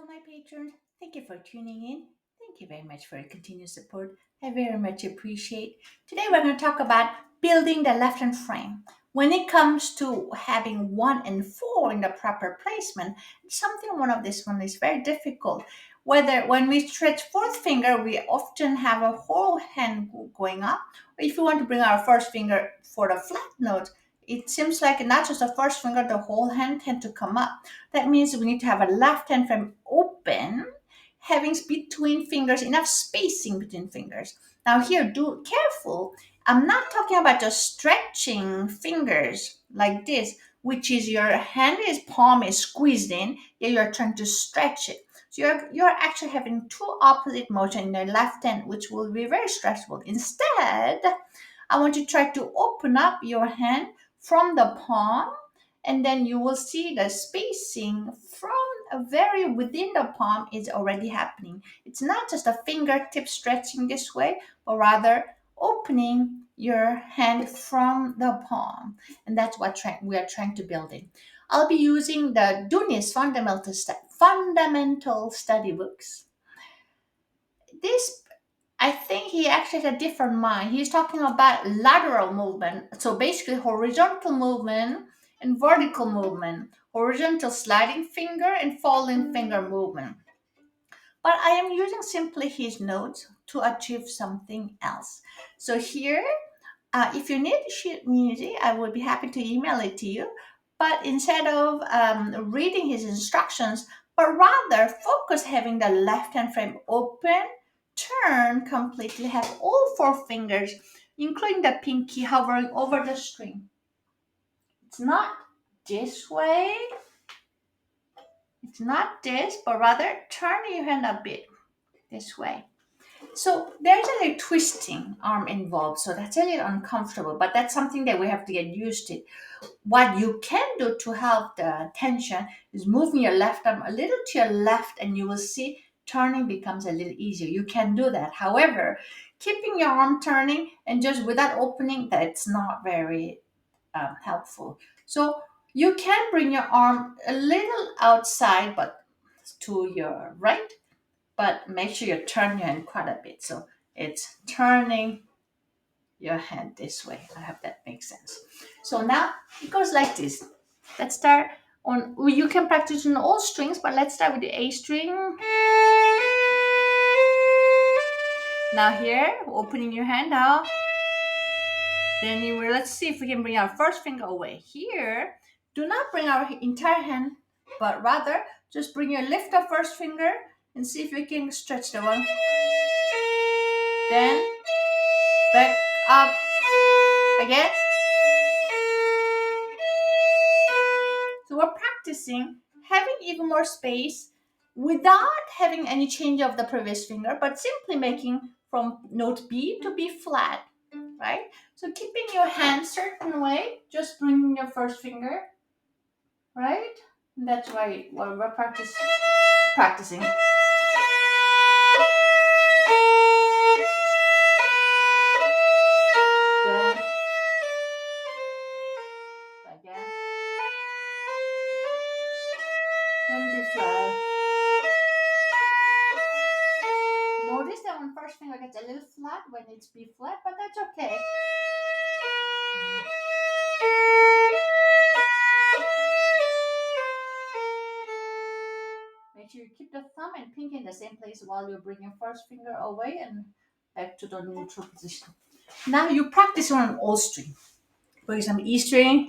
Hello, my patrons. Thank you for tuning in. Thank you very much for your continued support. I very much appreciate. Today, we're going to talk about building the left hand frame. When it comes to having 1 and 4 in the proper placement, one of this one is very difficult. Whether when we stretch fourth finger, we often have a whole hand going up. Or if we want to bring our first finger for the flat note, it seems like not just the first finger, the whole hand tend to come up. That means we need to have a left hand frame open, having between fingers enough spacing between fingers. Now here, do careful. I'm not talking about just stretching fingers like this, which is your hand is palm is squeezed in, yeah, you're trying to stretch it. So you're actually having two opposite motion in your left hand, which will be very stressful. Instead, I want you to try to open up your hand from the palm, and then you will see the spacing from a very within the palm is already happening. It's not just a fingertip stretching this way, but rather opening your hand from the palm. And that's what we are trying to build in. I'll be using the Dounis fundamental study books. This, I think he actually has a different mind. He's talking about lateral movement. So basically horizontal movement and vertical movement. Horizontal sliding finger and falling finger movement. But I am using simply his notes to achieve something else. So here, if you need sheet music, I would be happy to email it to you. But instead of reading his instructions, but rather focus having the left hand frame open, turn completely, have all 4 fingers, including the pinky, hovering over the string. It's not this way, it's not this, but rather turn your hand a bit this way. So there's a little twisting arm involved, so that's a little uncomfortable, but that's something that we have to get used to. What you can do to help the tension is moving your left arm a little to your left, and you will see turning becomes a little easier. You can do that. However, keeping your arm turning and just without opening, that's not very helpful. So you can bring your arm a little outside, but to your right, but make sure you turn your hand quite a bit. So it's turning your hand this way. I hope that makes sense. So now it goes like this. Let's start on, you can practice on all strings, but let's start with the A string. Now here, opening your hand out. Then let's see if we can bring our first finger away. Here, do not bring our entire hand, but rather just bring your lift up first finger and see if you can stretch the one. Then back up again. So we're practicing having even more space without having any change of the previous finger, but simply making from note B to B flat, right? So keeping your hand certain way, just bringing your first finger, right? And that's why we're practicing. Then again. Then B flat. Notice that when first finger gets a little flat when it's B flat, but that's okay. Make sure you keep the thumb and pinky in the same place while you bring your first finger away and back to the neutral position. Now you practice on an O string. For example, E string.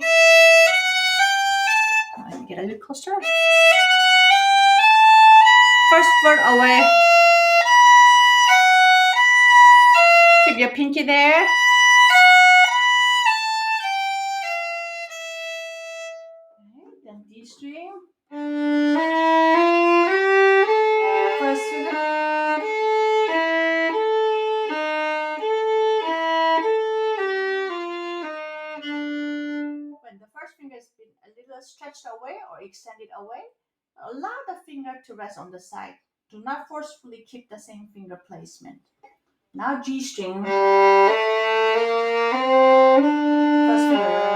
Let me get a little closer. First word away. Keep your pinky there. Okay, then D string. First finger. When the first finger has been a little stretched away or extended away, allow the finger to rest on the side. Do not forcefully keep the same finger placement. Now G string. First finger.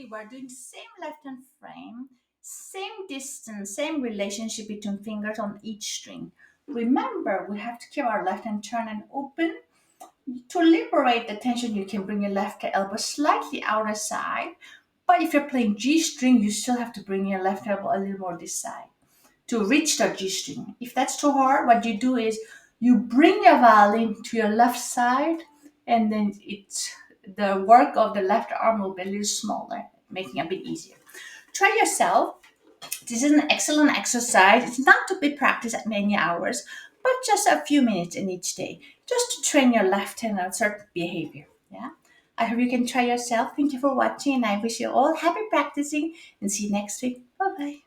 we're doing same left hand frame, same distance, same relationship between fingers on each string. Remember, we have to keep our left hand turned and open. To liberate the tension, you can bring your left elbow slightly outer side. But if you're playing G string, you still have to bring your left elbow a little more this side to reach the G string. If that's too hard, what you do is you bring your violin to your left side, and then it's the work of the left arm will be a little smaller, making it a bit easier. Try yourself. This is an excellent exercise. It's not to be practiced at many hours, but just a few minutes in each day, just to train your left hand on certain behavior. Yeah. I hope you can try yourself. Thank you for watching, and I wish you all happy practicing and see you next week. Bye bye.